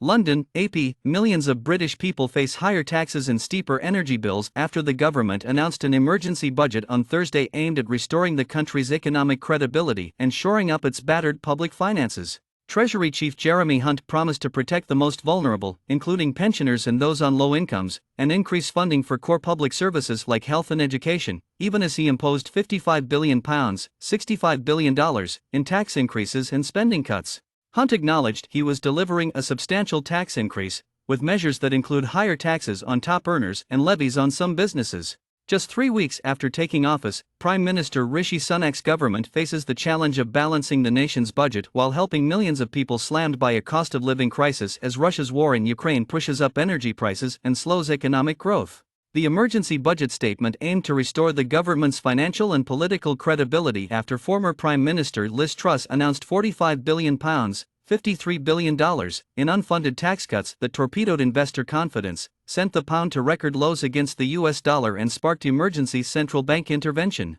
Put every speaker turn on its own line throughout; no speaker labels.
London, AP, millions of British people face higher taxes and steeper energy bills after the government announced an emergency budget on Thursday aimed at restoring the country's economic credibility and shoring up its battered public finances. Treasury Chief Jeremy Hunt promised to protect the most vulnerable, including pensioners and those on low incomes, and increase funding for core public services like health and education, even as he imposed £55 billion, $65 billion, in tax increases and spending cuts. Hunt acknowledged he was delivering a substantial tax increase, with measures that include higher taxes on top earners and levies on some businesses. Just 3 weeks after taking office, Prime Minister Rishi Sunak's government faces the challenge of balancing the nation's budget while helping millions of people slammed by a cost-of-living crisis as Russia's war in Ukraine pushes up energy prices and slows economic growth. The emergency budget statement aimed to restore the government's financial and political credibility after former Prime Minister Liz Truss announced £45 billion, $53 billion, in unfunded tax cuts that torpedoed investor confidence, sent the pound to record lows against the US dollar and sparked emergency central bank intervention.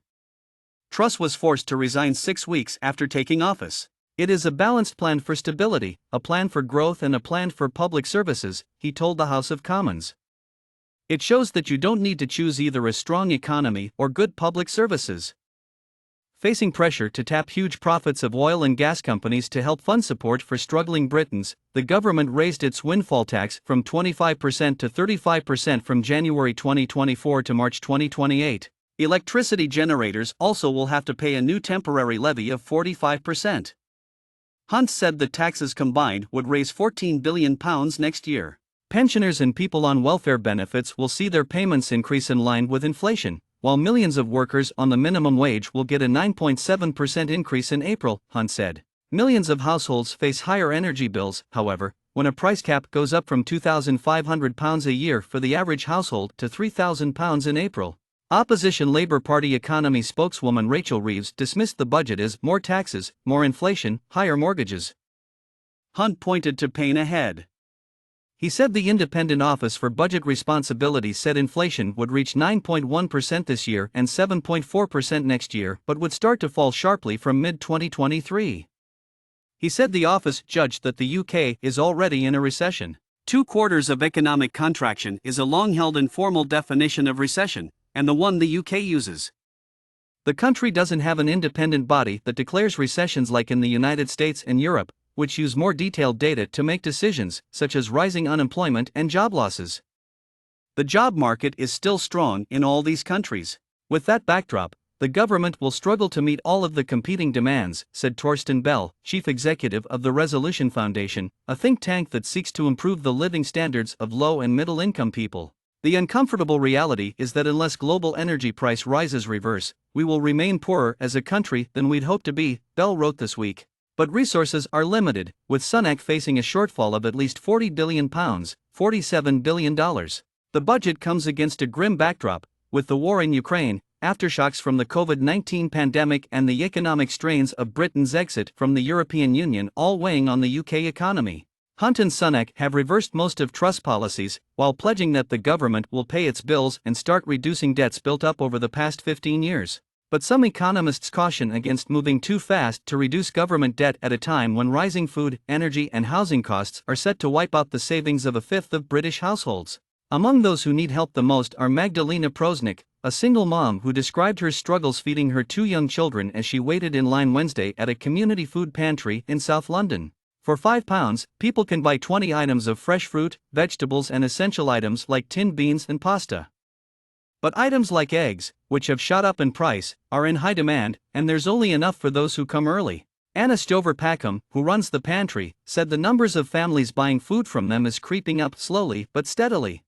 Truss was forced to resign 6 weeks after taking office. "It is a balanced plan for stability, a plan for growth and a plan for public services," he told the House of Commons. "It shows that you don't need to choose either a strong economy or good public services." Facing pressure to tap huge profits of oil and gas companies to help fund support for struggling Britons, the government raised its windfall tax from 25% to 35% from January 2024 to March 2028. Electricity generators also will have to pay a new temporary levy of 45%. Hunt said the taxes combined would raise £14 billion next year. Pensioners and people on welfare benefits will see their payments increase in line with inflation, while millions of workers on the minimum wage will get a 9.7% increase in April, Hunt said. Millions of households face higher energy bills, however, when a price cap goes up from £2,500 a year for the average household to £3,000 in April. Opposition Labour Party economy spokeswoman Rachel Reeves dismissed the budget as more taxes, more inflation, higher mortgages. Hunt pointed to pain ahead. He said the Independent Office for Budget Responsibility said inflation would reach 9.1% this year and 7.4% next year but would start to fall sharply from mid-2023. He said the office judged that the UK is already in a recession. 2/4 of economic contraction is a long-held informal definition of recession, and the one the UK uses. The country doesn't have an independent body that declares recessions like in the United States and Europe, which use more detailed data to make decisions, such as rising unemployment and job losses. The job market is still strong in all these countries. With that backdrop, the government will struggle to meet all of the competing demands, said Torsten Bell, chief executive of the Resolution Foundation, a think tank that seeks to improve the living standards of low and middle-income people. The uncomfortable reality is that unless global energy price rises reverse, we will remain poorer as a country than we'd hoped to be, Bell wrote this week. But resources are limited, with Sunak facing a shortfall of at least £40 billion, $47 billion. The budget comes against a grim backdrop, with the war in Ukraine, aftershocks from the COVID-19 pandemic and the economic strains of Britain's exit from the European Union all weighing on the UK economy. Hunt and Sunak have reversed most of Truss policies, while pledging that the government will pay its bills and start reducing debts built up over the past 15 years. But some economists caution against moving too fast to reduce government debt at a time when rising food, energy and housing costs are set to wipe out the savings of a fifth of British households. Among those who need help the most are Magdalena Prosnik, a single mom who described her struggles feeding her 2 young children as she waited in line Wednesday at a community food pantry in South London. For £5, people can buy 20 items of fresh fruit, vegetables and essential items like tinned beans and pasta. But items like eggs, which have shot up in price, are in high demand, and there's only enough for those who come early. Anna Stover-Packham, who runs the pantry, said the numbers of families buying food from them is creeping up slowly but steadily.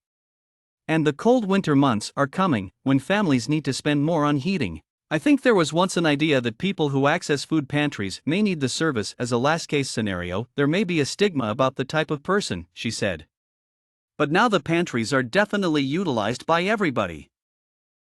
And the cold winter months are coming, when families need to spend more on heating. "I think there was once an idea that people who access food pantries may need the service as a last-case scenario. There may be a stigma about the type of person," she said. "But now the pantries are definitely utilized by everybody.